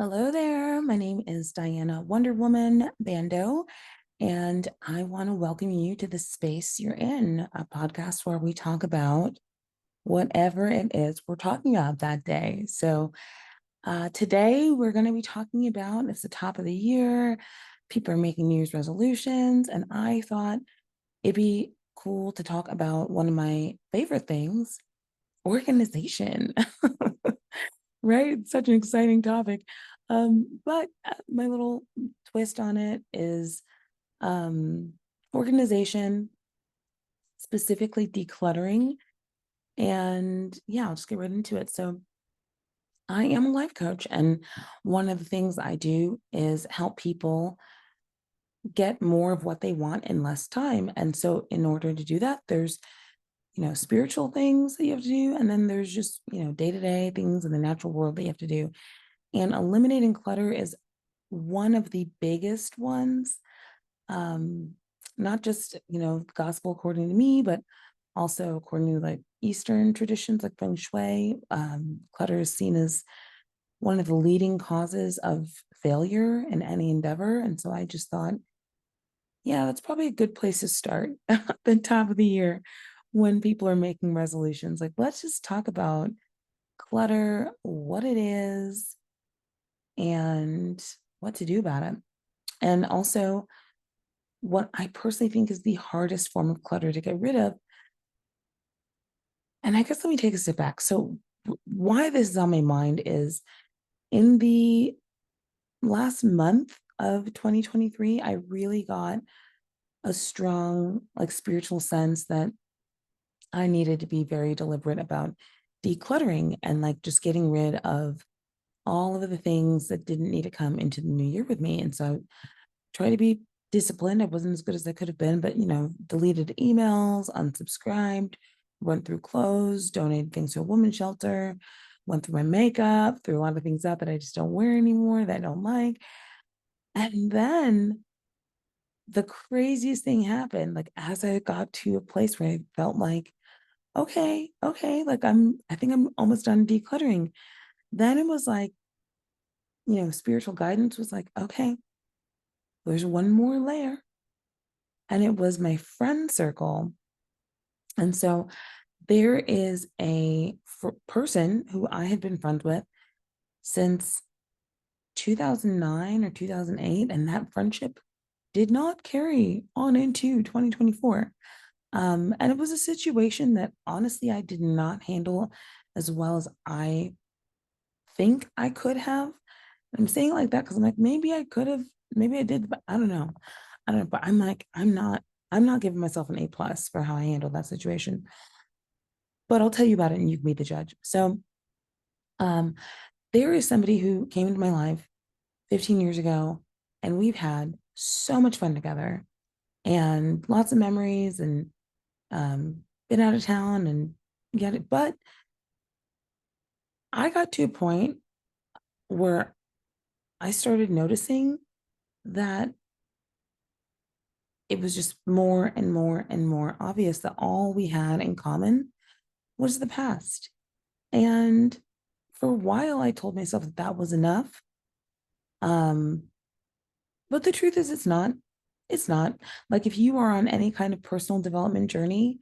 Hello there. My name is Diana Wonder Woman Bandoh, and I want to welcome you to the space you're in, a podcast where we talk about whatever it is we're talking about that day. Today we're going to be talking about it's the top of the year. People are making New Year's resolutions, and I thought it'd be cool to talk about one of my favorite things, organization. Right? It's such an exciting topic. But my little twist on it is um, organization, specifically decluttering. And yeah, I'll just get right into it. So, I am a life coach, and one of the things I do is help people get more of what they want in less time. And so, in order to do that, there's spiritual things that you have to do, and then there's just day to day things in the natural world that you have to do. And eliminating clutter is one of the biggest ones. Um, Not just, gospel according to me, but also according to like Eastern traditions like Feng Shui. Clutter is seen as one of the leading causes of failure in any endeavor. And so I just thought, yeah, that's probably a good place to start at the top of the year when people are making resolutions. Like, let's just talk about clutter, what it is, and what to do about it. And also, what I personally think is the hardest form of clutter to get rid of. And I guess let me take a step back. So, why this is on my mind is in the last month of 2023, I really got a strong, like, spiritual sense that I needed to be very deliberate about decluttering and like just getting rid of all of the things that didn't need to come into the new year with me. And so try to be disciplined. I wasn't as good as I could have been, but deleted emails, unsubscribed, went through clothes, donated things to a women's shelter, went through my makeup, threw a lot of things out that I just don't wear anymore, that I don't like. And then the craziest thing happened, like as I got to a place where I felt like, okay, like I think I'm almost done decluttering. Then it was like, spiritual guidance was like, okay, there's one more layer. And it was my friend circle. And so there is a person who I had been friends with since 2009 or 2008, and that friendship did not carry on into 2024. And it was a situation that honestly I did not handle as well as I think I could have. I'm saying it like that because I'm like, maybe I could have, maybe I did, but I don't know. I don't know. But I'm like, I'm not giving myself an A+ for how I handled that situation. But I'll tell you about it and you can be the judge. So um, there is somebody who came into my life 15 years ago, and we've had so much fun together and lots of memories and been out of town and get it. But I got to a point where I started noticing that it was just more and more and more obvious that all we had in common was the past. And for a while, I told myself that that was enough. Um, but the truth is, it's not. It's not. Like if you are on any kind of personal development journey,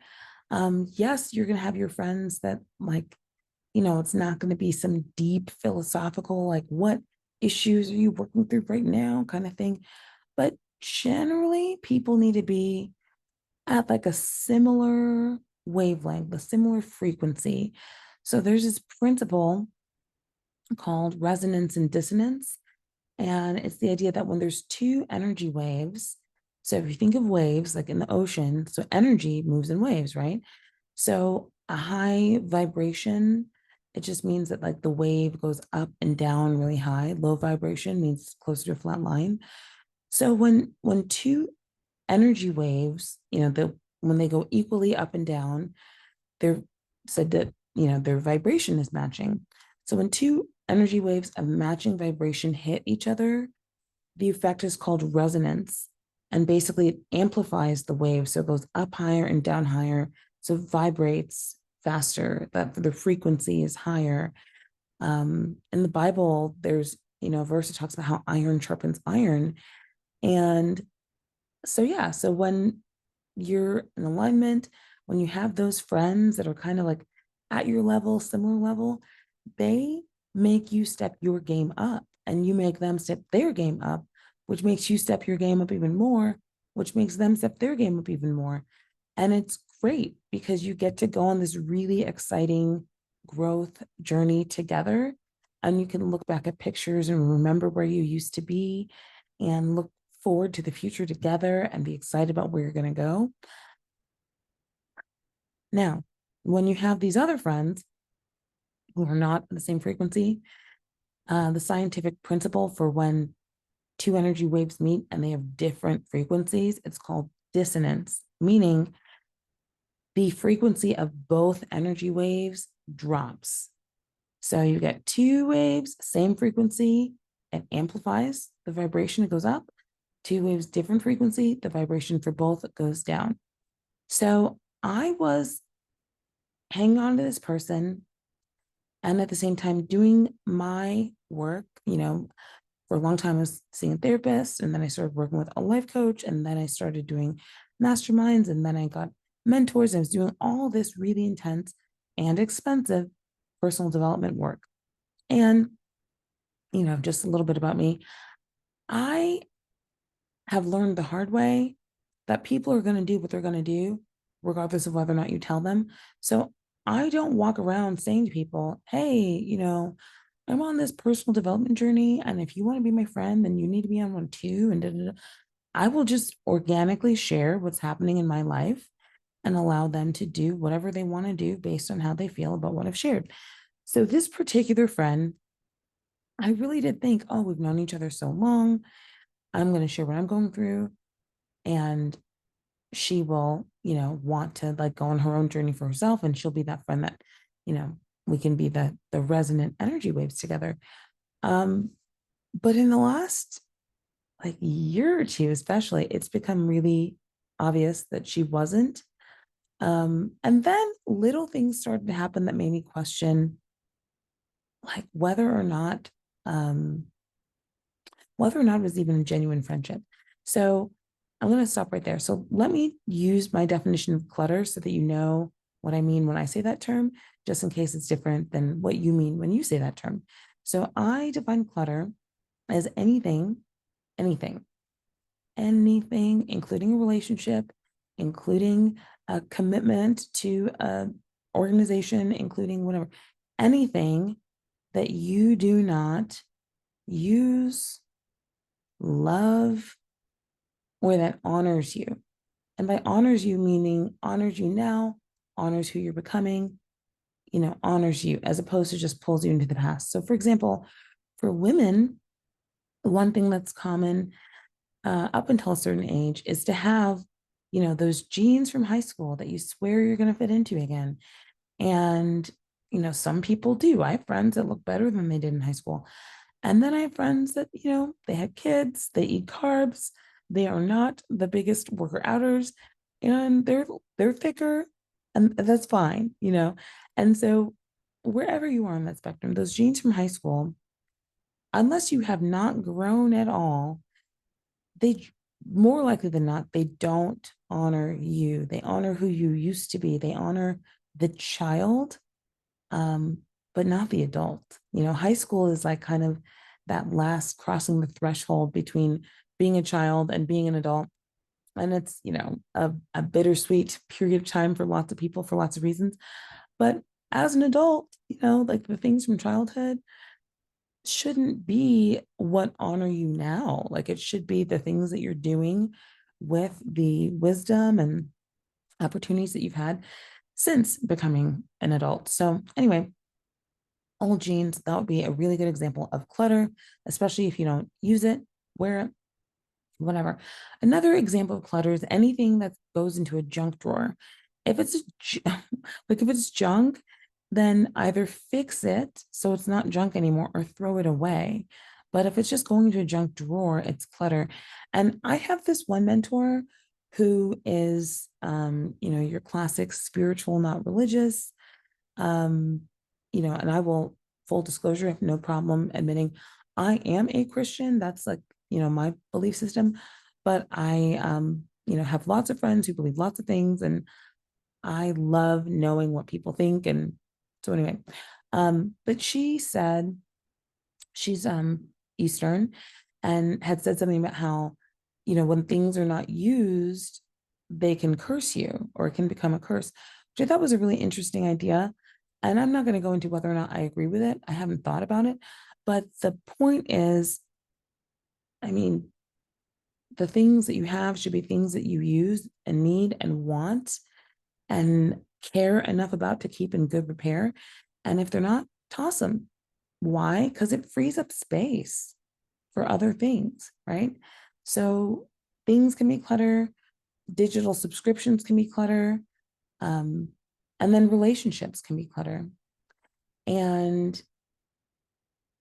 yes, you're gonna have your friends that like, it's not gonna be some deep philosophical, like what issues are you working through right now kind of thing. But generally, people need to be at like a similar wavelength, a similar frequency. So there's this principle called resonance and dissonance. And it's the idea that when there's two energy waves, so if you think of waves like in the ocean, so energy moves in waves, right? So a high vibration, it just means that like the wave goes up and down really high. Low vibration means closer to a flat line. So when two energy waves, when they go equally up and down, they're said that, their vibration is matching. So when two energy waves of matching vibration hit each other, the effect is called resonance. And basically, it amplifies the wave. So it goes up higher and down higher. So it vibrates faster, that the frequency is higher. In the Bible, there's verse, it talks about how iron sharpens iron. And so, yeah, so when you're in alignment, when you have those friends that are kind of like at your level, similar level, they make you step your game up and you make them step their game up, which makes you step your game up even more, which makes them step their game up even more. And it's great because you get to go on this really exciting growth journey together. And you can look back at pictures and remember where you used to be and look forward to the future together and be excited about where you're going to go. Now, when you have these other friends who are not the same frequency, the scientific principle for when two energy waves meet and they have different frequencies, it's called dissonance, meaning the frequency of both energy waves drops. So you get two waves, same frequency, it amplifies the vibration, it goes up. Two waves, different frequency, the vibration for both goes down. So I was hanging on to this person and at the same time doing my work. For a long time I was seeing a therapist, and then I started working with a life coach, and then I started doing masterminds, and then I got mentors. I was doing all this really intense and expensive personal development work. And just a little bit about me, I have learned the hard way that people are going to do what they're going to do regardless of whether or not you tell them. So I don't walk around saying to people, hey, I'm on this personal development journey, and if you want to be my friend, then you need to be on one too. And da, da, da. I will just organically share what's happening in my life and allow them to do whatever they want to do based on how they feel about what I've shared. So this particular friend, I really did think, oh, we've known each other so long. I'm going to share what I'm going through, and she will, want to like go on her own journey for herself, and she'll be that friend that, you know, we can be the resonant energy waves together. Um, but in the last like year or two, especially, it's become really obvious that she wasn't. And then little things started to happen that made me question like um whether or not it was even a genuine friendship. So I'm going to stop right there. So let me use my definition of clutter so that you know what I mean when I say that term, just in case it's different than what you mean when you say that term. So I define clutter as anything, anything, including a relationship, including a commitment to a organization, including whatever, anything that you do not use, love, or that honors you. And by honors you, meaning honors you now, honors who you're becoming, honors you, as opposed to just pulls you into the past. So, for example, for women, one thing that's common up until a certain age is to have, those jeans from high school that you swear you're going to fit into again. And, some people do. I have friends that look better than they did in high school. And then I have friends that, they had kids, they eat carbs, they are not the biggest worker outers, and they're thicker, and that's fine. And so wherever you are on that spectrum, those genes from high school, unless you have not grown at all, they more likely than not, they don't honor you. They honor who you used to be. They honor the child, but not the adult. High school is like kind of that last crossing the threshold between being a child and being an adult. And it's, a bittersweet period of time for lots of people for lots of reasons. But as an adult, like the things from childhood shouldn't be what honor you now. Like it should be the things that you're doing with the wisdom and opportunities that you've had since becoming an adult. So, anyway, old jeans, that would be a really good example of clutter, especially if you don't use it, wear it, whatever. Another example of clutter is anything that goes into a junk drawer. If it's like if it's junk, then either fix it so it's not junk anymore or throw it away. But if it's just going into a junk drawer, it's clutter. And I have this one mentor who is your classic spiritual, not religious. And I will, full disclosure, have no problem admitting I am a Christian. That's like, my belief system. But I, have lots of friends who believe lots of things, and I love knowing what people think. And so anyway, but she said she's Eastern and had said something about how, when things are not used, they can curse you or it can become a curse, which I thought was a really interesting idea. And I'm not going to go into whether or not I agree with it. I haven't thought about it. But the point is, I mean, the things that you have should be things that you use and need and want and care enough about to keep in good repair. And if they're not, toss them. Why? Because it frees up space for other things, right? So things can be clutter, digital subscriptions can be clutter, um, and then relationships can be clutter. And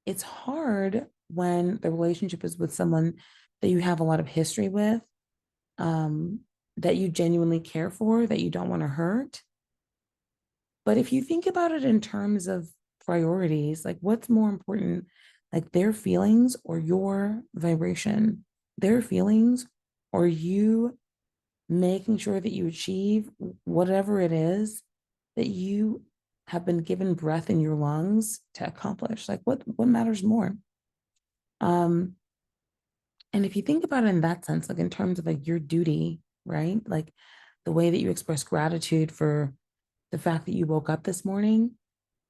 it's hard when the relationship is with someone that you have a lot of history with, um, that you genuinely care for, that you don't want to hurt. But if you think about it in terms of priorities, like what's more important, like their feelings or your vibration, their feelings or you making sure that you achieve whatever it is that you have been given breath in your lungs to accomplish. Like what matters more? Um, and if you think about it in that sense, like in terms of like your duty, right? Like the way that you express gratitude for the fact that you woke up this morning,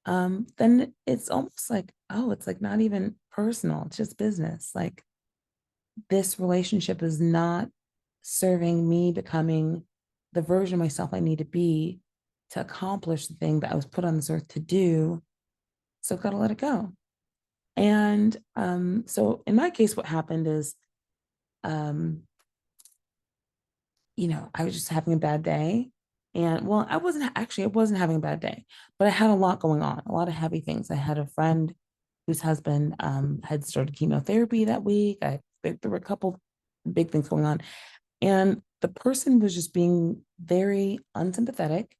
then it's almost like, oh, it's like not even personal, it's just business. Like this relationship is not serving me becoming the version of myself I need to be to accomplish the thing that I was put on this earth to do. So I've got to let it go. And so in my case, what happened is, um, I was just having a bad day. And well, I wasn't having a bad day, but I had a lot going on, a lot of heavy things. I had a friend whose husband had started chemotherapy that week. There were a couple big things going on. And the person was just being very unsympathetic.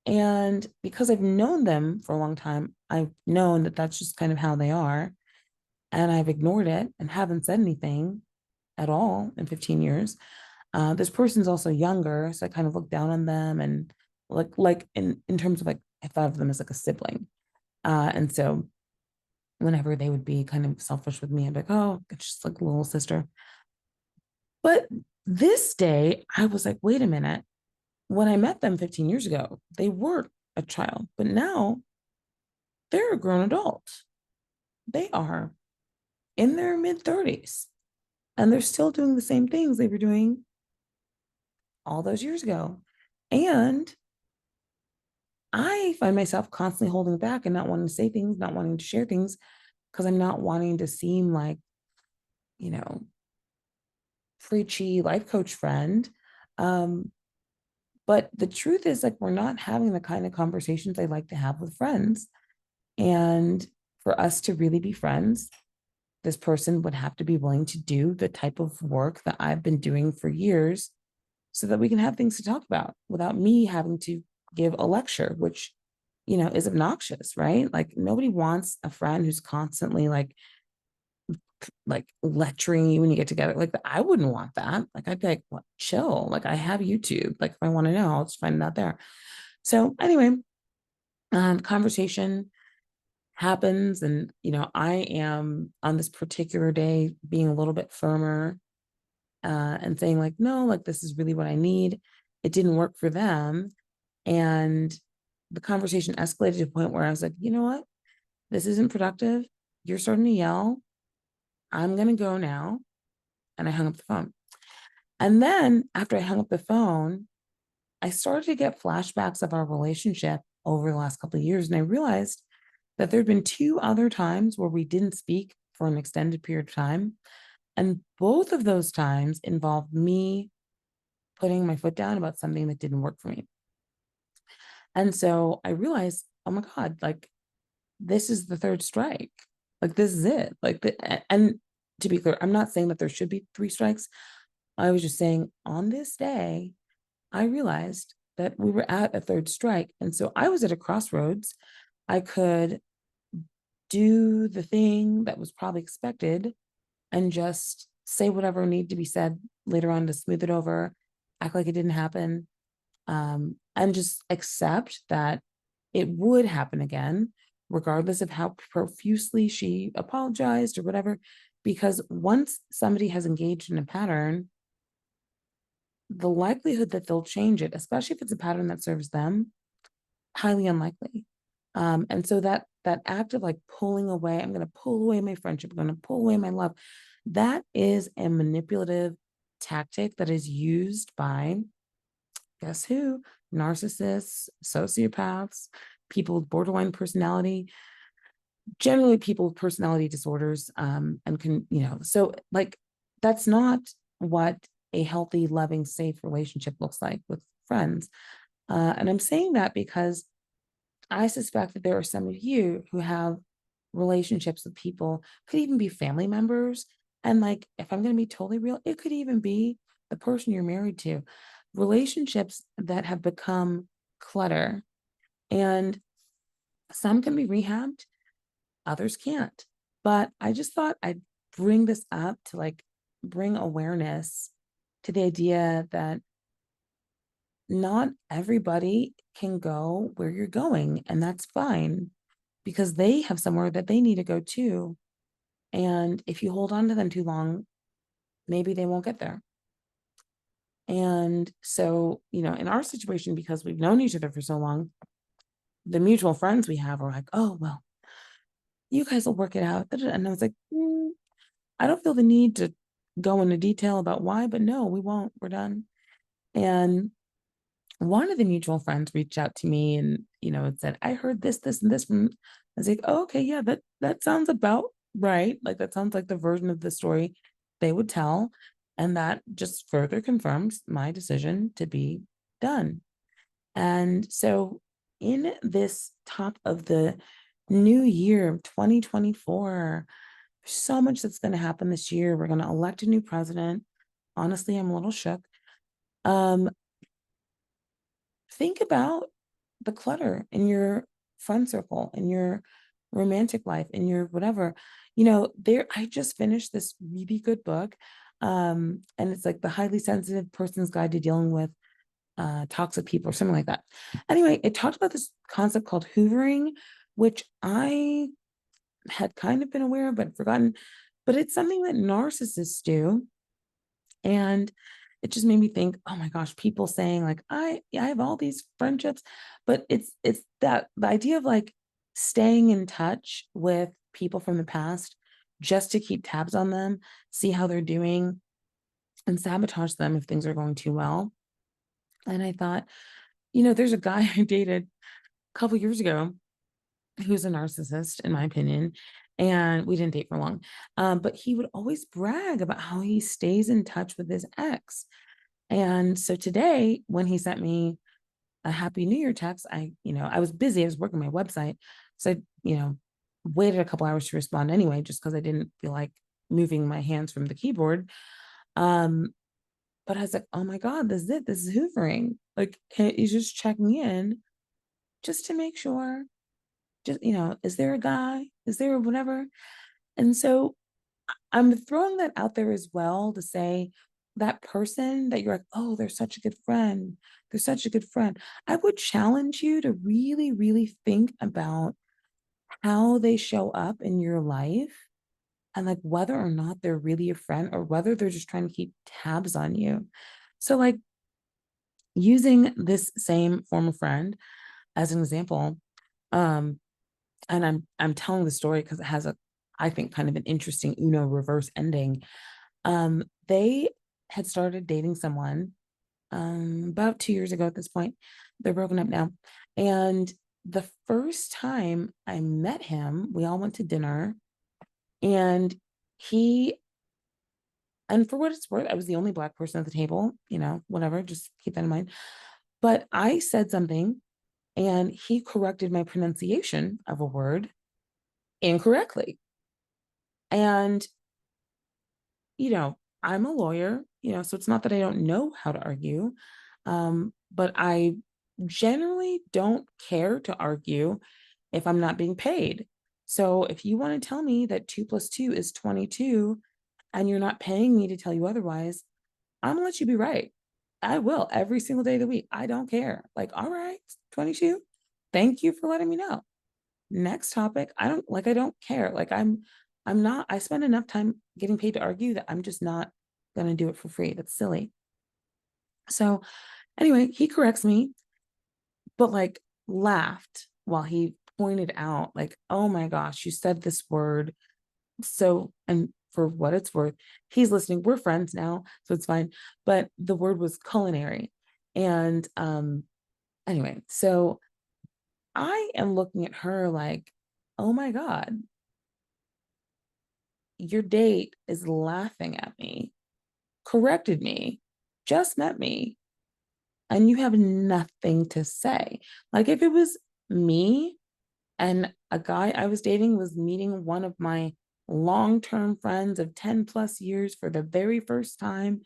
And because I've known them for a long time, I've known that that's just kind of how they are. And I've ignored it and haven't said anything at all in 15 years. This person's also younger, so I kind of look down on them and like in terms of like I thought of them as like a sibling. And so whenever they would be kind of selfish with me, I'd be like, oh, it's just like a little sister. But this day, I was like, wait a minute. When I met them 15 years ago, they were a child, but now they're a grown adult. They are in their mid 30s and they're still doing the same things they were doing all those years ago. And I find myself constantly holding back and not wanting to say things, not wanting to share things because I'm not wanting to seem like, you know, preachy life coach friend. Um, but the truth is, like, we're not having the kind of conversations I like to have with friends. And for us to really be friends, this person would have to be willing to do the type of work that I've been doing for years so that we can have things to talk about without me having to give a lecture, which, is obnoxious, right? Like nobody wants a friend who's constantly like lecturing you when you get together. Like I wouldn't want that. Like I'd be like, what, chill. Like I have YouTube. Like if I want to know, I'll just find it out there. So anyway, conversation happens and I am on this particular day being a little bit firmer, and saying like, no, like this is really what I need. It didn't work for them. And the conversation escalated to a point where I was like, you know what? This isn't productive. You're starting to yell. I'm going to go now. And I hung up the phone. And then after I hung up the phone, I started to get flashbacks of our relationship over the last couple of years. And I realized that there had been two other times where we didn't speak for an extended period of time. And both of those times involved me putting my foot down about something that didn't work for me. And so I realized, oh my God, like this is the third strike. Like this is it. And to be clear, I'm not saying that there should be three strikes. I was just saying on this day, I realized that we were at a third strike. And so I was at a crossroads. I could do the thing that was probably expected and just say whatever needed to be said later on to smooth it over, act like it didn't happen, and just accept that it would happen again, regardless of how profusely she apologized or whatever. Because once somebody has engaged in a pattern, the likelihood that they'll change it, especially if it's a pattern that serves them, highly unlikely. And so that act of like pulling away, I'm going to pull away my friendship, I'm going to pull away my love. That is a manipulative tactic that is used by, guess who? Narcissists, sociopaths, people with borderline personality, generally people with personality disorders, and can, so like that's not what a healthy, loving, safe relationship looks like with friends. And I'm saying that because I suspect that there are some of you who have relationships with people, could even be family members. And like, if I'm going to be totally real, it could even be the person you're married to. Relationships that have become clutter. And some can be rehabbed, others can't. But I just thought I'd bring this up to like bring awareness to the idea that not everybody can go where you're going, and that's fine because they have somewhere that they need to go to. And if you hold on to them too long, maybe they won't get there. And so, in our situation, because we've known each other for so long, the mutual friends we have are like, oh, well, you guys will work it out. And I was like, I don't feel the need to go into detail about why, but no, we won't. We're done. And one of the mutual friends reached out to me and, it said, I heard this, this, and this from, I was like, oh, okay, yeah, that sounds about right. Like that sounds like the version of the story they would tell. And that just further confirms my decision to be done. And so in this top of the new year of 2024, so much that's going to happen this year. We're going to elect a new president. Honestly, I'm a little shook. Um, think about the clutter in your friend circle, in your romantic life, in your whatever. There I just finished this really good book. And it's like the highly sensitive person's guide to dealing with toxic people or something like that. Anyway, it talked about this concept called hoovering, which I had kind of been aware of but forgotten, but it's something that narcissists do. And it just made me think, oh my gosh, people saying like, I have all these friendships, but it's that the idea of like staying in touch with people from the past just to keep tabs on them, see how they're doing, and sabotage them if things are going too well. And I thought, there's a guy I dated a couple years ago who's a narcissist, in my opinion, and we didn't date for long. But he would always brag about how he stays in touch with his ex. And so today, when he sent me a Happy New Year text, I was busy. I was working my website. So waited a couple hours to respond anyway, just because I didn't feel like moving my hands from the keyboard. But I was like, oh my God, this is it. This is hoovering. Like, he's just checking in just to make sure. Just, is there a guy? Is there whatever? And so I'm throwing that out there as well to say that person that you're like, oh, they're such a good friend. They're such a good friend. I would challenge you to really, really think about how they show up in your life and like whether or not they're really a friend or whether they're just trying to keep tabs on you. So, like, using this same former friend as an example, um, and I'm telling the story because it has I think kind of an interesting Uno reverse ending. They had started dating someone about 2 years ago at this point. They're broken up now. And the first time I met him, we all went to dinner and he, and for what it's worth, I was the only Black person at the table, whatever, just keep that in mind. But I said something and he corrected my pronunciation of a word incorrectly. And, I'm a lawyer, so it's not that I don't know how to argue, but I generally don't care to argue if I'm not being paid. So if you want to tell me that 2 + 2 is 22 and you're not paying me to tell you otherwise, I'm gonna let you be right. I will every single day of the week. I don't care. Like, all right, 22. Thank you for letting me know. Next topic. I don't care. Like I'm not, I spend enough time getting paid to argue that I'm just not gonna do it for free. That's silly. So anyway, he corrects me, but like laughed while he pointed out, like, oh my gosh, you said this word. So, and for what it's worth, he's listening. We're friends now, so it's fine. But the word was culinary. And anyway, so I am looking at her like, oh my God, your date is laughing at me, corrected me, just met me, and you have nothing to say. Like if it was me and a guy I was dating was meeting one of my long-term friends of 10 plus years for the very first time,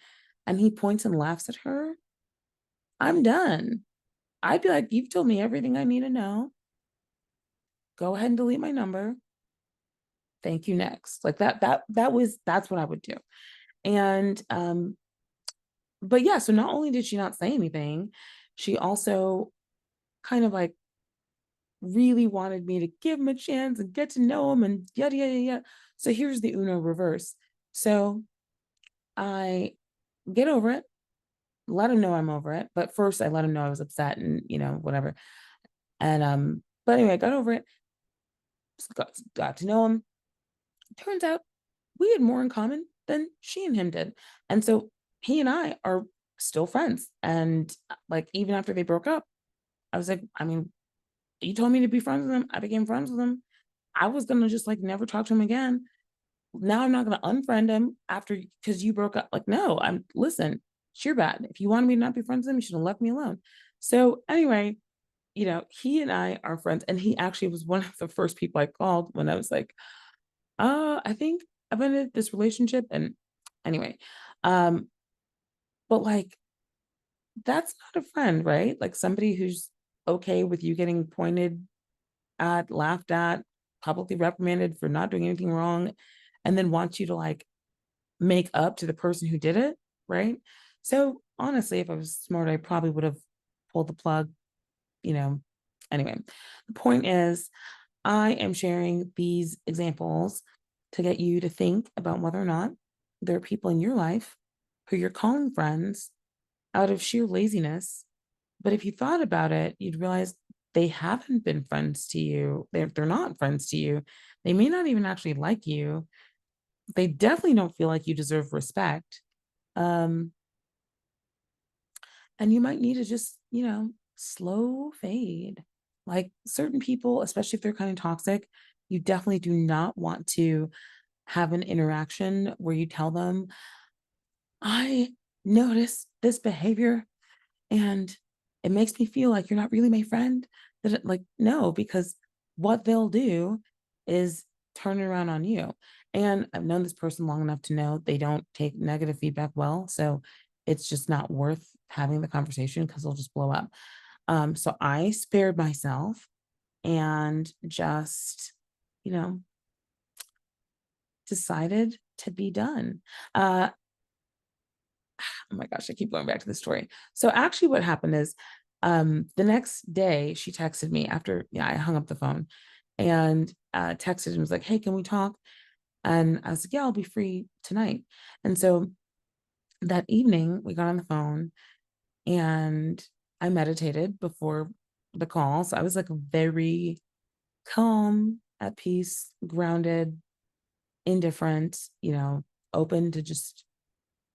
and he points and laughs at her, I'm done. I'd be like, you've told me everything I need to know. Go ahead and delete my number. Thank you, next. Like that's what I would do. And but yeah, so not only did she not say anything, she also kind of like really wanted me to give him a chance and get to know him and yada yada yada. So here's the Uno reverse. So I get over it, let him know I'm over it. But first I let him know I was upset and whatever. And but anyway, I got over it, got to know him. Turns out we had more in common than she and him did. And so he and I are still friends. And like even after they broke up, I was like, I mean, you told me to be friends with him. I became friends with him. I was gonna just like never talk to him again. Now I'm not gonna unfriend him after because you broke up. Like, no, I'm listen, it's your bad. If you wanted me to not be friends with him, you should have left me alone. So anyway, he and I are friends, and he actually was one of the first people I called when I was like, I think I've ended this relationship. And anyway, um, but like that's not a friend, right? Like somebody who's okay with you getting pointed at, laughed at, publicly reprimanded for not doing anything wrong, and then wants you to like make up to the person who did it, right? So honestly, if I was smart, I probably would have pulled the plug, you know. Anyway, the point is, I am sharing these examples to get you to think about whether or not there are people in your life who you're calling friends out of sheer laziness. But if you thought about it, you'd realize they haven't been friends to you. They're not friends to you. They may not even actually like you. They definitely don't feel like you deserve respect. Um, and you might need to just, slow fade. Like certain people, especially if they're kind of toxic, you definitely do not want to have an interaction where you tell them, I notice this behavior and it makes me feel like you're not really my friend. Like, no, because what they'll do is turn it around on you. And I've known this person long enough to know they don't take negative feedback well. So it's just not worth having the conversation because they'll just blow up. So I spared myself and just, you know, decided to be done. Oh my gosh, I keep going back to the story. So actually what happened is the next day she texted me after I hung up the phone and texted and was like, hey, can we talk? And I was like, yeah, I'll be free tonight. And so that evening we got on the phone and I meditated before the call. So I was like very calm, at peace, grounded, indifferent, open to just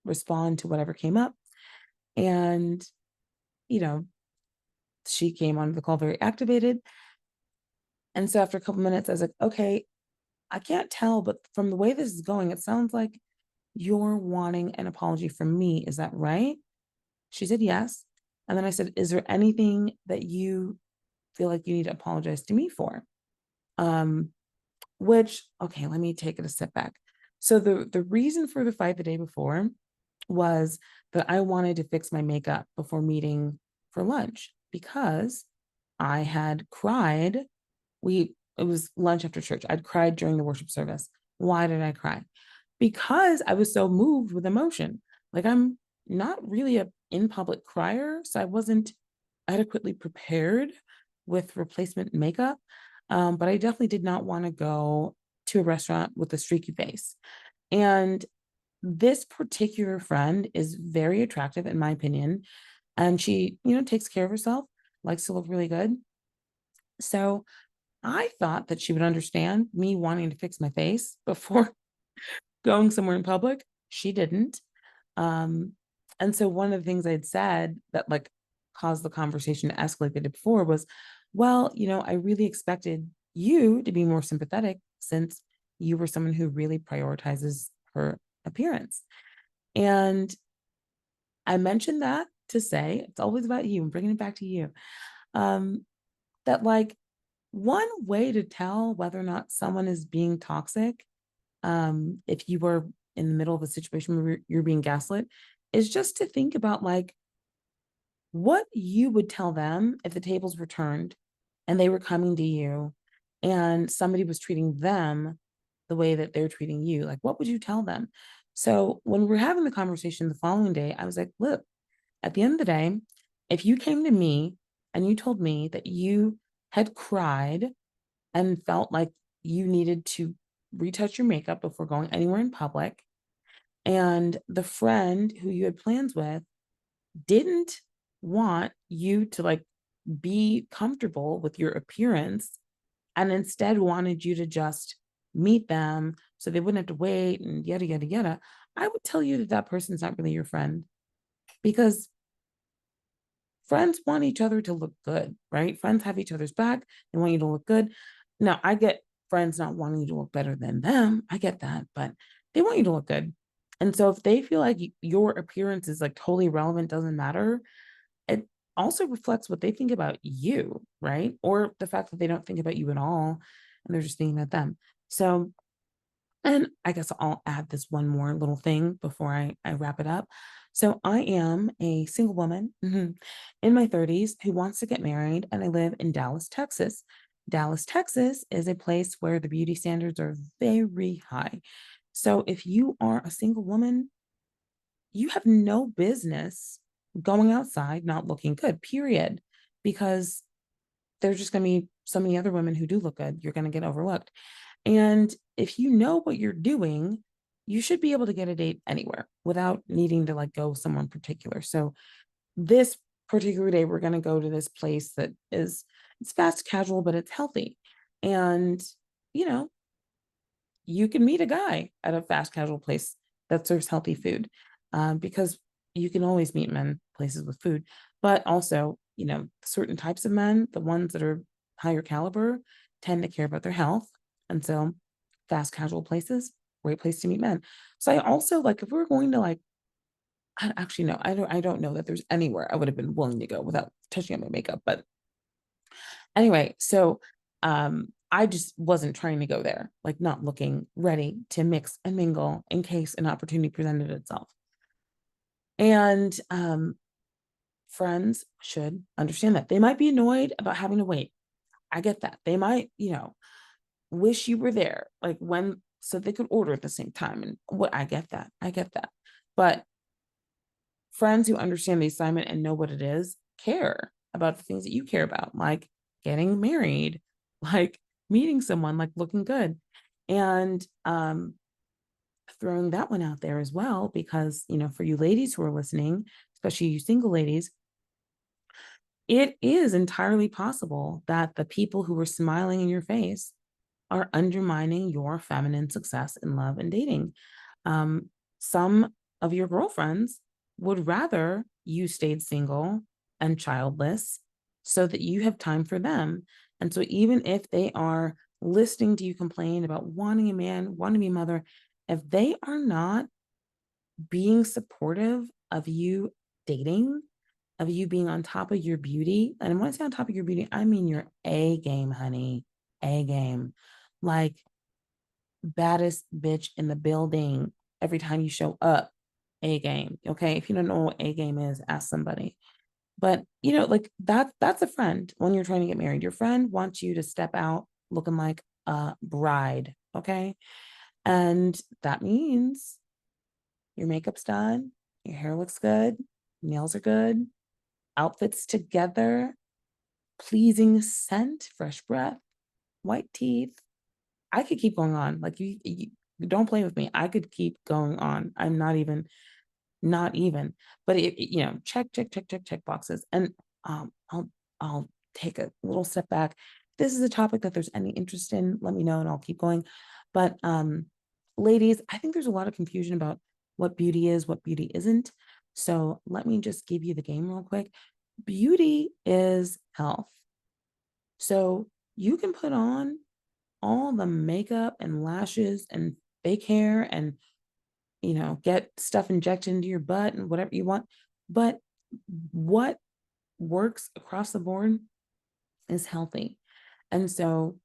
respond to whatever came up. And, you know, she came onto the call very activated. And so after a couple minutes, I was like, okay, I can't tell, but from the way this is going, it sounds like you're wanting an apology from me. Is that right? She said yes. And then I said, is there anything that you feel like you need to apologize to me for? Um, which, okay, let me take it a step back. So the reason for the fight the day before was that I wanted to fix my makeup before meeting for lunch because I had cried. We it was lunch after church. I'd cried during the worship service. Why did I cry? Because I was so moved with emotion. Like, I'm not really a in public crier, so I wasn't adequately prepared with replacement makeup. But I definitely did not want to go to a restaurant with a streaky face. And this particular friend is very attractive, in my opinion, and she, takes care of herself, likes to look really good. So I thought that she would understand me wanting to fix my face before going somewhere in public. She didn't. Um, and so one of the things I'd said that like caused the conversation to escalate the day before was, well, I really expected you to be more sympathetic since you were someone who really prioritizes her appearance. And I mentioned that to say it's always about you and bringing it back to you. Um, that like one way to tell whether or not someone is being toxic, if you were in the middle of a situation where you're being gaslit, is just to think about like what you would tell them if the tables were turned and they were coming to you and somebody was treating them the way that they're treating you. Like, what would you tell them? So when we're having the conversation the following day, I was like, look, at the end of the day, if you came to me and you told me that you had cried and felt like you needed to retouch your makeup before going anywhere in public, and the friend who you had plans with didn't want you to like be comfortable with your appearance and instead wanted you to just meet them so they wouldn't have to wait and yada yada yada, I would tell you that that person's not really your friend, because friends want each other to look good, right? Friends have each other's back. They want you to look good. Now, I get friends not wanting you to look better than them. I get that, but they want you to look good. And so if they feel like your appearance is like totally irrelevant, doesn't matter, it also reflects what they think about you, right? Or the fact that they don't think about you at all and they're just thinking about them. So, and I guess I'll add this one more little thing before I wrap it up. So I am a single woman in my 30s who wants to get married, and I live in Dallas, Texas. Dallas, Texas is a place where the beauty standards are very high. So if you are a single woman, you have no business going outside not looking good, period, because there's just going to be so many other women who do look good. You're going to get overlooked. And if you know what you're doing, you should be able to get a date anywhere without needing to like go somewhere in particular. So this particular day, we're going to go to this place that is, it's fast casual, but it's healthy. And, you know, you can meet a guy at a fast casual place that serves healthy food, because you can always meet men places with food, but also, certain types of men, the ones that are higher caliber, tend to care about their health. And so fast casual places, great place to meet men. So I also like, if we are going to like, actually, no, I don't know that there's anywhere I would have been willing to go without touching up my makeup. But anyway, so I just wasn't trying to go there, like not looking ready to mix and mingle in case an opportunity presented itself. And friends should understand that. They might be annoyed about having to wait. I get that. They might, wish you were there, like when so they could order at the same time. And what I get that. I get that. But friends who understand the assignment and know what it is care about the things that you care about, like getting married, like meeting someone, like looking good. And throwing that one out there as well, because, for you ladies who are listening, especially you single ladies, it is entirely possible that the people who are smiling in your face are undermining your feminine success in love and dating. Um, some of your girlfriends would rather you stayed single and childless so that you have time for them. And so even if they are listening to you complain about wanting a man, wanting to be a mother, if they are not being supportive of you dating, of you being on top of your beauty, and when I say on top of your beauty, I mean your A game, honey, A game. Like, baddest bitch in the building every time you show up, A game. Okay. If you don't know what A game is, ask somebody. But like that's a friend when you're trying to get married. Your friend wants you to step out looking like a bride. Okay. And that means your makeup's done, your hair looks good, nails are good, outfits together, pleasing scent, fresh breath, white teeth. I could keep going on. Like you don't play with me. I could keep going on. I'm not even, but check boxes. And I'll take a little step back. If this is a topic that there's any interest in, let me know and I'll keep going. But ladies, I think there's a lot of confusion about what beauty is, what beauty isn't. So let me just give you the game real quick. Beauty is health. So you can put on all the makeup and lashes and fake hair and get stuff injected into your butt and whatever you want. But what works across the board is healthy. And so,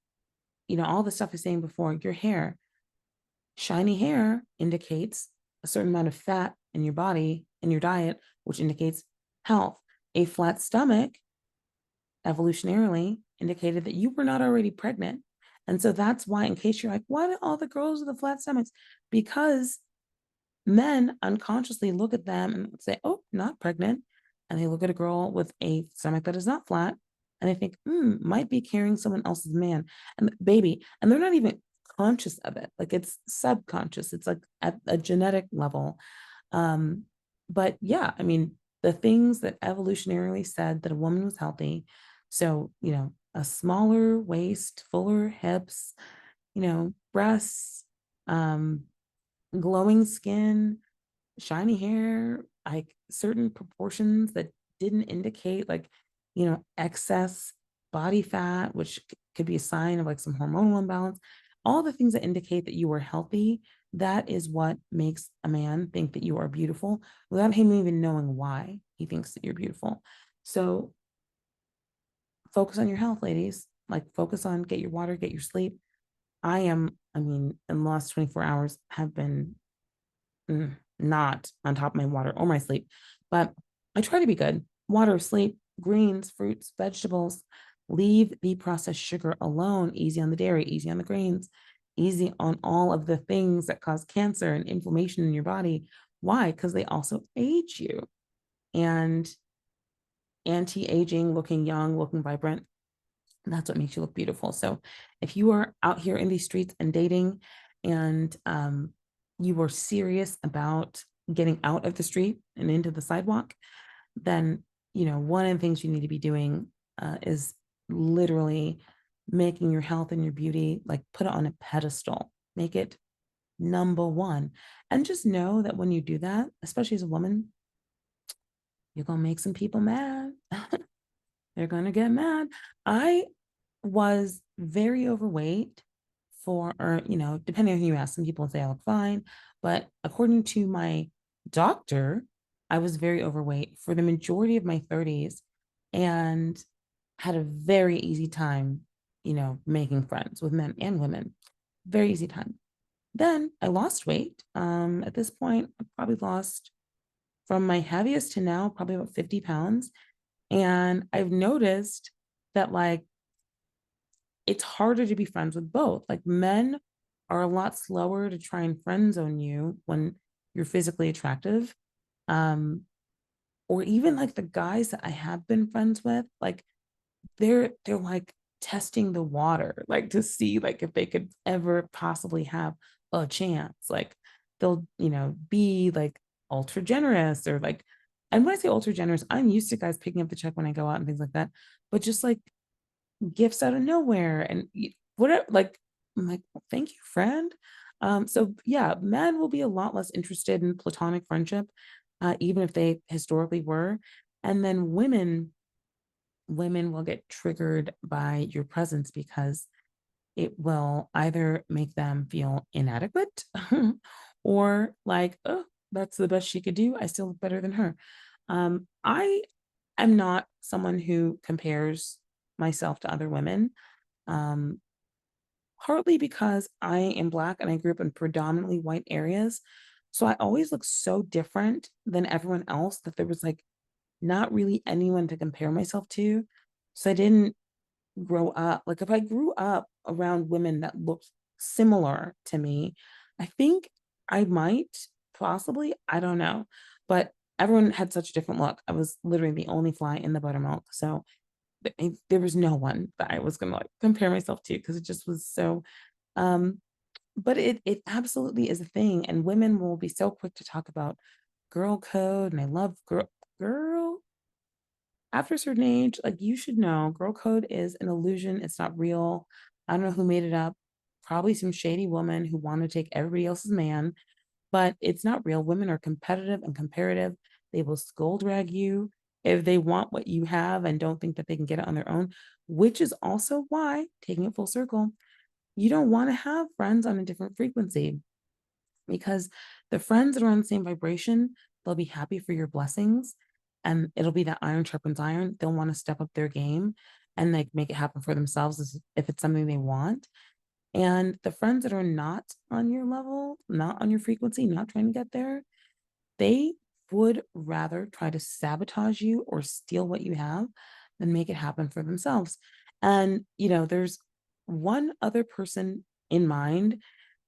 all the stuff I was saying before, your hair, shiny hair indicates a certain amount of fat in your body, in your diet, which indicates health. A flat stomach, evolutionarily, indicated that you were not already pregnant. And so that's why, in case you're like, why do all the girls with the flat stomachs? Because men unconsciously look at them and say, oh, not pregnant. And they look at a girl with a stomach that is not flat and they think, might be carrying someone else's man and baby. And they're not even conscious of it. Like it's subconscious. It's like at a genetic level. But yeah, I mean, the things that evolutionarily said that a woman was healthy. So, a smaller waist, fuller hips, breasts, um, glowing skin, shiny hair, like certain proportions that didn't indicate like, excess body fat, which could be a sign of like some hormonal imbalance. All the things that indicate that you are healthy, that is what makes a man think that you are beautiful without him even knowing why he thinks that you're beautiful. So focus on your health, ladies. Like focus on get your water, get your sleep. I mean, in the last 24 hours have been not on top of my water or my sleep, but I try to be good. Water, sleep, greens, fruits, vegetables. Leave the processed sugar alone. Easy on the dairy, easy on the grains, easy on all of the things that cause cancer and inflammation in your body. Why? Because they also age you. And anti-aging, looking young, looking vibrant, that's what makes you look beautiful. So if you are out here in these streets and dating and you are serious about getting out of the street and into the sidewalk, then, one of the things you need to be doing is literally making your health and your beauty, like put it on a pedestal, make it number one. And just know that when you do that, especially as a woman, you're going to make some people mad. They're going to get mad. I was very overweight or, depending on who you ask, some people say I look fine. But according to my doctor, I was very overweight for the majority of my 30s and had a very easy time, making friends with men and women. Very easy time. Then I lost weight. At this point, I probably lost from my heaviest to now, probably about 50 pounds. And I've noticed that like it's harder to be friends with both. Like men are a lot slower to try and friend zone you when you're physically attractive. Um, or even like the guys that I have been friends with, like they're like testing the water, like to see like if they could ever possibly have a chance. Like they'll, be like ultra generous or like, and when I say ultra generous, I'm used to guys picking up the check when I go out and things like that. But just like gifts out of nowhere and whatever, like I'm like, well, thank you, friend. So yeah, men will be a lot less interested in platonic friendship, even if they historically were. And then women will get triggered by your presence because it will either make them feel inadequate or like, oh, that's the best she could do. I still look better than her. I am not someone who compares myself to other women, um, partly because I am Black and I grew up in predominantly white areas. So I always look so different than everyone else that there was like not really anyone to compare myself to. So I didn't grow up, like if I grew up around women that looked similar to me, I think I might possibly, I don't know. But everyone had such a different look. I was literally the only fly in the buttermilk. So there was no one that I was gonna like compare myself to because it just was so um but it absolutely is a thing, and women will be so quick to talk about girl code, and I love girl after a certain age, like, you should know, girl code is an illusion, it's not real. I don't know who made it up, probably some shady woman who wanted to take everybody else's man, but it's not real. Women are competitive and comparative. They will skull drag you if they want what you have and don't think that they can get it on their own, which is also why, taking it full circle, you don't wanna have friends on a different frequency because the friends that are on the same vibration, they'll be happy for your blessings, and it'll be that iron sharpens iron. They'll wanna step up their game and, like, make it happen for themselves as if it's something they want, and the friends that are not on your level, not on your frequency, not trying to get there, they would rather try to sabotage you or steal what you have than make it happen for themselves. And, there's one other person in mind,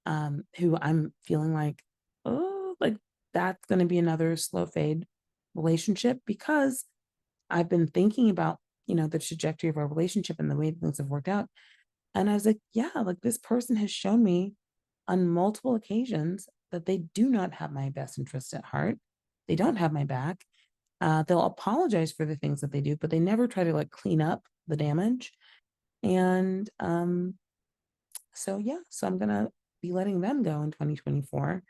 who I'm feeling like, oh, like that's going to be another slow fade relationship because I've been thinking about, the trajectory of our relationship and the way things have worked out. And I was like, yeah, like this person has shown me on multiple occasions that they do not have my best interest at heart. They don't have my back. They'll apologize for the things that they do, but they never try to like clean up the damage. And so yeah, so I'm gonna be letting them go in 2024.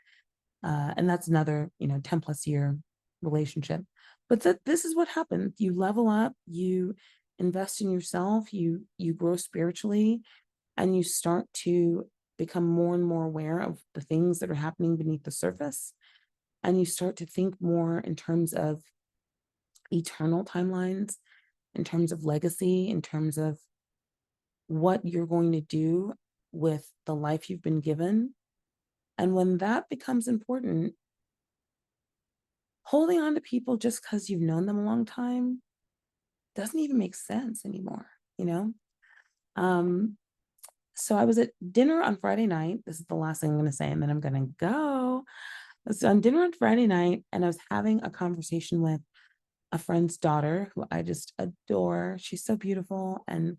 And that's another, 10 plus year relationship. But this is what happens. You level up, you invest in yourself, you grow spiritually, and you start to become more and more aware of the things that are happening beneath the surface. And you start to think more in terms of eternal timelines, in terms of legacy, in terms of what you're going to do with the life you've been given. And when that becomes important, holding on to people just because you've known them a long time doesn't even make sense anymore, you know? Um, so I was at dinner on Friday night. This is the last thing I'm going to say, and then I'm going to go. I was on dinner on Friday night, and I was having a conversation with a friend's daughter who I just adore. She's so beautiful, and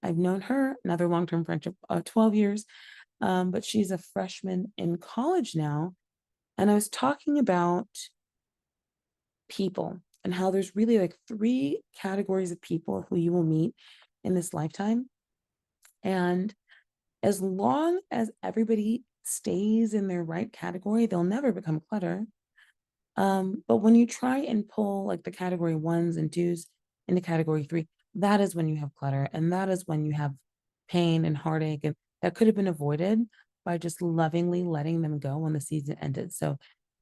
I've known her, another long term friendship, 12 years, but she's a freshman in college now. And I was talking about people and how there's really like three categories of people who you will meet in this lifetime. And as long as everybody stays in their right category, they'll never become clutter. But when you try and pull like the category ones and twos into category three, that is when you have clutter. And that is when you have pain and heartache. And that could have been avoided by just lovingly letting them go when the season ended. So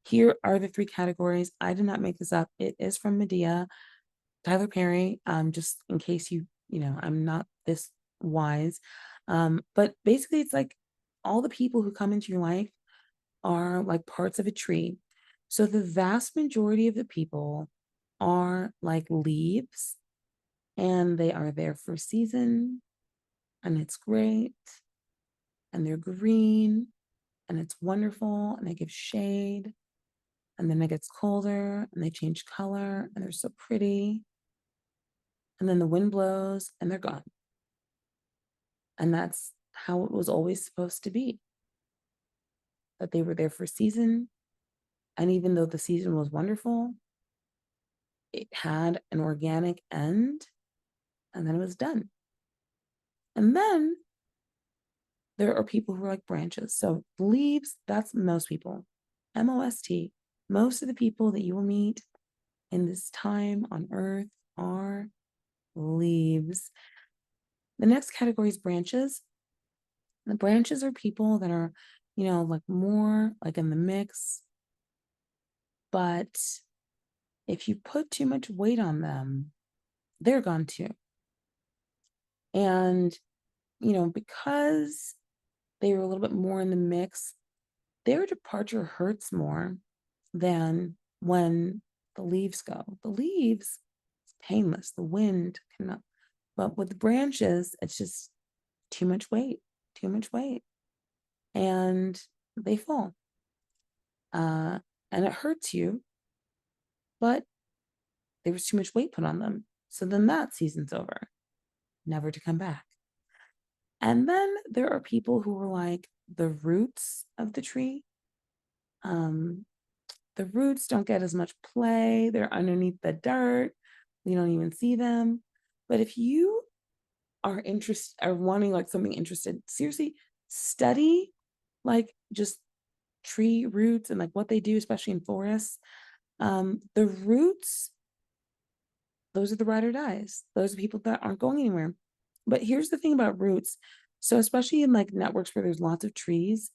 here are the three categories. I did not make this up. It is from Medea, Tyler Perry. Just in case I'm not this wise. But basically it's like all the people who come into your life are like parts of a tree. So the vast majority of the people are like leaves and they are there for a season and it's great and they're green and it's wonderful and they give shade and then it gets colder and they change color and they're so pretty and then the wind blows and they're gone. And that's how it was always supposed to be, that they were there for a season. And even though the season was wonderful, it had an organic end and then it was done. And then there are people who are like branches. So leaves, that's most people. MOST. Most of the people that you will meet in this time on earth are leaves. The next category is branches. The branches are people that are, like more like in the mix. But if you put too much weight on them, they're gone too. And, because they were a little bit more in the mix, their departure hurts more than when the leaves go. The leaves, it's painless. The wind cannot, But with branches, it's just too much weight, and they fall. And it hurts you, but there was too much weight put on them. So then that season's over, never to come back. And then there are people who are like the roots of the tree. The roots don't get as much play. They're underneath the dirt. We don't even see them. But if you are interested or wanting like something interested, seriously, study like just tree roots and like what they do, especially in forests. The roots, those are the ride or dies. Those are people that aren't going anywhere. But here's the thing about roots. So especially in like networks where there's lots of trees,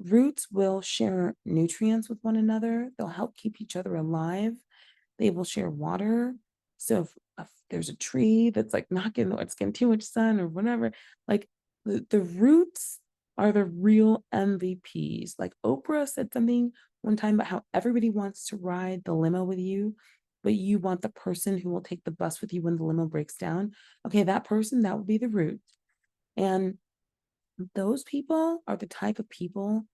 roots will share nutrients with one another. They'll help keep each other alive. They will share water. So if there's a tree that's like not getting, it's getting too much sun or whatever, like the roots are the real MVPs. Like Oprah said something one time about how everybody wants to ride the limo with you, but you want the person who will take the bus with you when the limo breaks down. Okay, that person, that would be the root. And those people are the type of people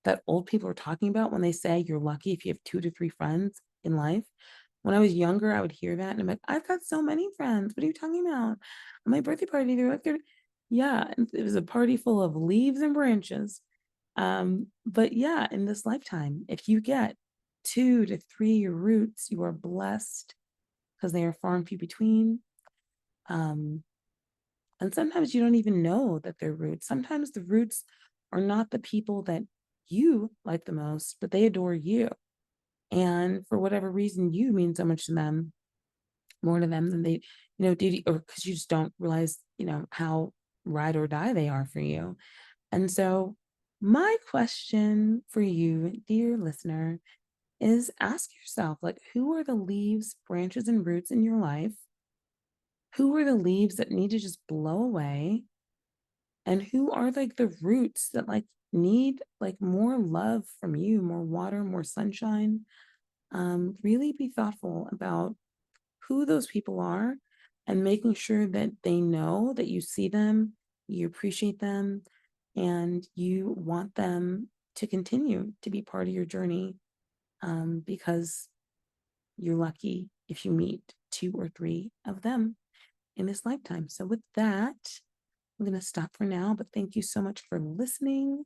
that old people are talking about when they say you're lucky if you have 2 to 3 friends in life. When I was younger, I would hear that and I'm like, I've got so many friends. What are you talking about? On my birthday party, they're like, yeah, it was a party full of leaves and branches. But yeah, in this lifetime, if you get 2 to 3 roots, you are blessed because they are far and few between. Um, and sometimes you don't even know that they're roots. Sometimes the roots are not the people that you like the most, but they adore you. And for whatever reason, you mean so much to them, more to them than they, do, or because you just don't realize, how ride or die they are for you. And so, my question for you, dear listener, is ask yourself, like, who are the leaves, branches, and roots in your life? Who are the leaves that need to just blow away? And who are like the roots that like need like more love from you, more water, more sunshine? Really be thoughtful about who those people are and making sure that they know that you see them, you appreciate them, and you want them to continue to be part of your journey, because you're lucky if you meet 2 or 3 of them in this lifetime. So, with that, I'm going to stop for now, but thank you so much for listening.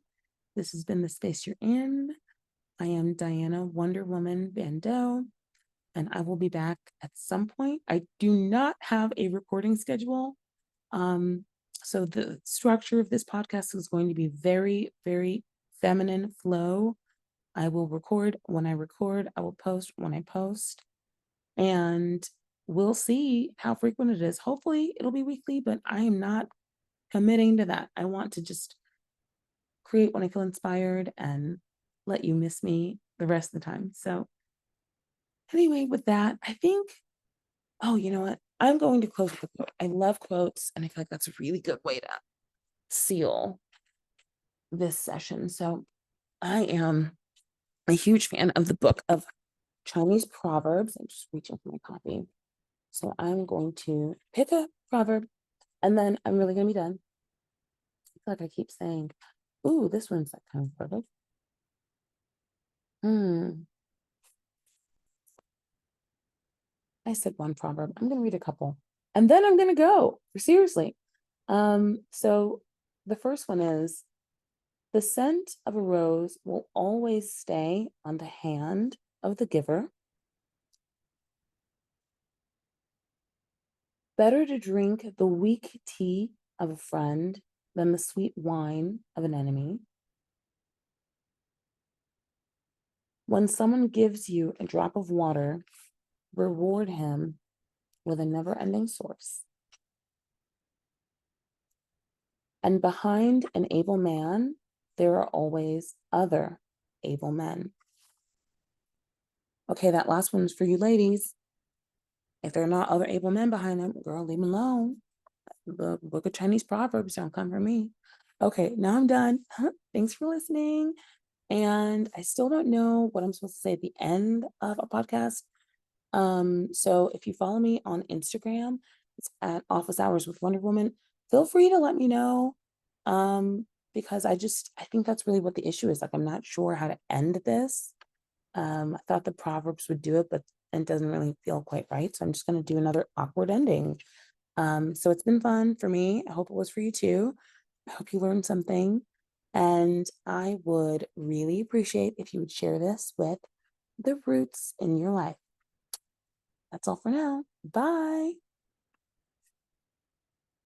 This has been The Space You're In. I am Diana Wonder Woman Bandoh, and I will be back at some point. I do not have a recording schedule. So the structure of this podcast is going to be very, very feminine flow. I will record when I record. I will post when I post. And we'll see how frequent it is. Hopefully it'll be weekly, but I am not committing to that. I want to just create when I feel inspired and let you miss me the rest of the time. So anyway, with that, I think, oh, you know what? I'm going to close with a quote. I love quotes, and I feel like that's a really good way to seal this session. So I am a huge fan of the book of Chinese proverbs. I'm just reaching for my copy. So I'm going to pick a proverb, and then I'm really going to be done. I feel like I keep saying, ooh, this one's that kind of proverb. I said one proverb. I'm going to read a couple, and then I'm going to go. Seriously. So the first one is, the scent of a rose will always stay on the hand of the giver. Better to drink the weak tea of a friend than the sweet wine of an enemy. When someone gives you a drop of water, reward him with a never-ending source. And behind an able man, there are always other able men. Okay, that last one's for you ladies. If there are not other able men behind them, girl, leave them alone. The book of Chinese proverbs don't come from me. Okay, now I'm done. Thanks for listening. And I still don't know what I'm supposed to say at the end of a podcast. So if you follow me on Instagram, It's at Office Hours with Wonder Woman. Feel free to let me know. Because I think that's really what the issue is. Like, I'm not sure how to end this. I thought the Proverbs would do it, but it doesn't really feel quite right. So I'm just going to do another awkward ending. So it's been fun for me. I hope it was for you too. I hope you learned something. And I would really appreciate if you would share this with the roots in your life. That's all for now. Bye.